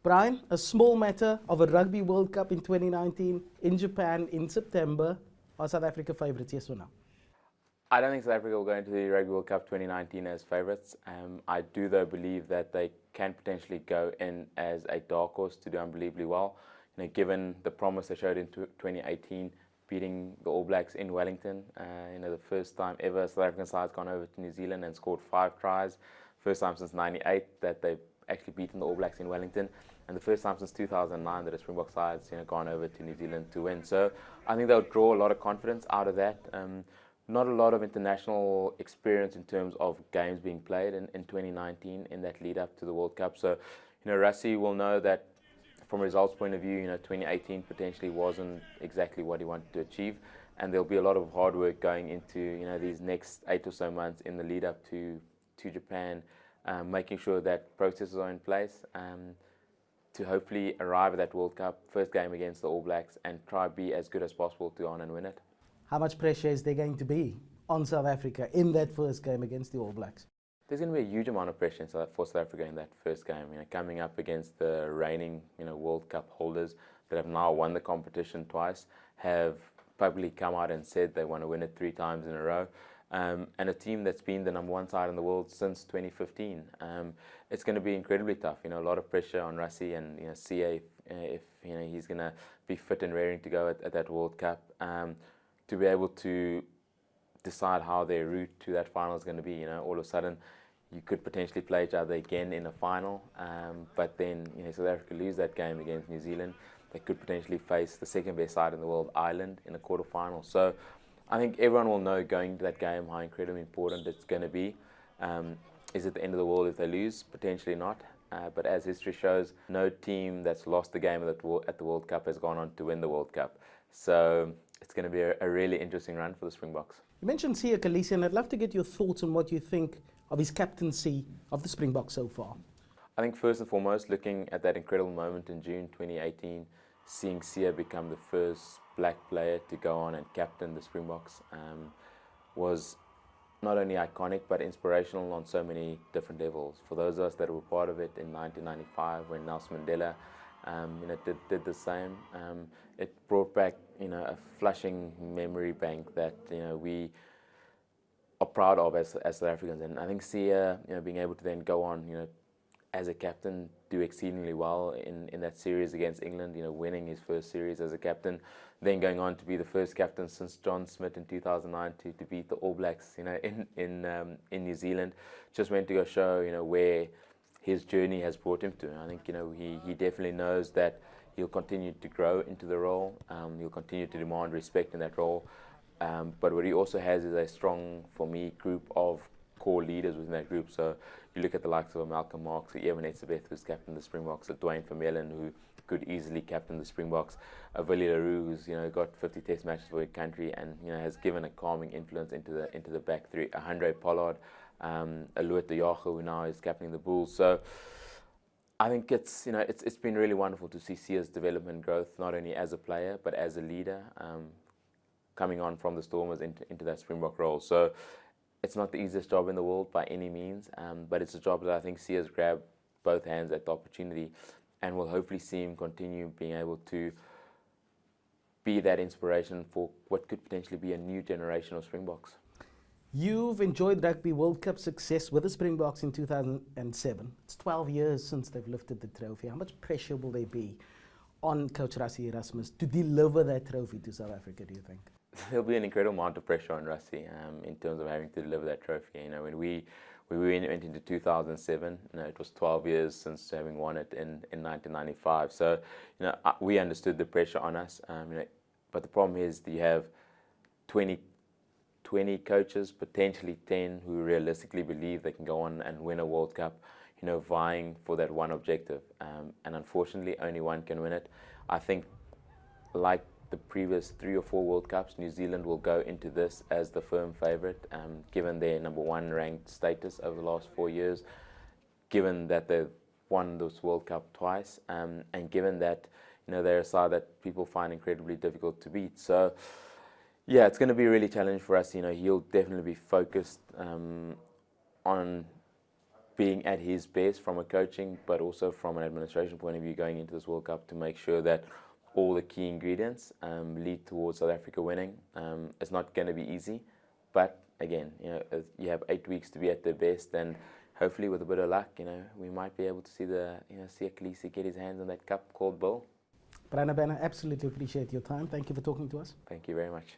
Bryan, a small matter of a Rugby World Cup in 2019 in Japan in September. Are South Africa favourites, yes or no? I don't think South Africa will go into the Rugby World Cup 2019 as favourites. I do, though, believe that they can potentially go in as a dark horse to do unbelievably well. Given the promise they showed in 2018, beating the All Blacks in Wellington. The first time ever South African side's gone over to New Zealand and scored 5 tries. First time since '98 that they've actually beaten the All Blacks in Wellington, and the first time since 2009 that a Springbok side's gone over to New Zealand to win. So I think they'll draw a lot of confidence out of that. Not a lot of international experience in terms of games being played in 2019 in that lead up to the World Cup. So, Rassie will know that from a results point of view, 2018 potentially wasn't exactly what he wanted to achieve, and there'll be a lot of hard work going into these next 8 or so months in the lead up to Japan, making sure that processes are in place to hopefully arrive at that World Cup first game against the All Blacks and try be as good as possible to go on and win it. How much pressure is there going to be on South Africa in that first game against the All Blacks? There's going to be a huge amount of pressure for South Africa in that first game. Coming up against the reigning, World Cup holders that have now won the competition twice, have publicly come out and said they want to win it 3 times in a row, and a team that's been the #1 side in the world since 2015. It's going to be incredibly tough. A lot of pressure on Rassie and CA if he's going to be fit and raring to go at that World Cup, to be able to decide how their route to that final is going to be. All of a sudden, you could potentially play each other again in a final, but then South Africa lose that game against New Zealand. They could potentially face the second best side in the world, Ireland, in a quarterfinal. So I think everyone will know going to that game how incredibly important it's going to be. Is it the end of the world if they lose? Potentially not. But as history shows, no team that's lost the game at the World Cup has gone on to win the World Cup. So it's going to be a really interesting run for the Springboks. You mentioned Siya Kolisi, and I'd love to get your thoughts on what you think of his captaincy of the Springboks so far. I think first and foremost, looking at that incredible moment in June 2018, seeing Siya become the first black player to go on and captain the Springboks was not only iconic but inspirational on so many different levels. For those of us that were part of it in 1995 when Nelson Mandela did the same, it brought back a flushing memory bank that we are proud of as South Africans. And I think Siya being able to then go on as a captain, do exceedingly well in that series against England, winning his first series as a captain, then going on to be the first captain since John Smith in 2009 to beat the All Blacks in New Zealand, just went to go show where his journey has brought him to. I think he definitely knows that he'll continue to grow into the role. He'll continue to demand respect in that role. But what he also has is a strong, for me, group of core leaders within that group. So you look at the likes of Malcolm Marx, Evan Etzebeth, who's captained the Springboks, Dwayne Vermeulen, who could easily captain the Springboks, Willie Leroux, who's got 50 Test matches for his country and has given a calming influence into the back three. Handré Pollard, Aloot de Jager, who now is captaining the Bulls. So I think it's been really wonderful to see Siya's development growth, not only as a player but as a leader, coming on from the Stormers into that Springbok role. So it's not the easiest job in the world by any means, but it's a job that I think Siya's grabbed both hands at the opportunity, and we'll hopefully see him continue being able to be that inspiration for what could potentially be a new generation of Springboks. You've enjoyed Rugby World Cup success with the Springboks in 2007. It's 12 years since they've lifted the trophy. How much pressure will there be on Coach Rassie Erasmus to deliver that trophy to South Africa, do you think? There'll be an incredible amount of pressure on Rassie in terms of having to deliver that trophy. When we went into 2007, it was 12 years since having won it in 1995. So, we understood the pressure on us. But the problem is that you have 20 coaches, potentially 10, who realistically believe they can go on and win a World Cup, vying for that one objective. And unfortunately, only one can win it. I think, like the previous 3 or 4 World Cups, New Zealand will go into this as the firm favourite, given their #1 ranked status over the last 4 years, given that they've won this World Cup twice, and given that they're a side that people find incredibly difficult to beat. So yeah, it's going to be really challenging for us. He'll definitely be focused on being at his best from a coaching, but also from an administration point of view going into this World Cup to make sure that all the key ingredients lead towards South Africa winning. It's not going to be easy, but again, you have 8 weeks to be at their best, and hopefully with a bit of luck, we might be able to see Khaleesi get his hands on that cup called Bill. Bryan Habana, absolutely appreciate your time. Thank you for talking to us. Thank you very much.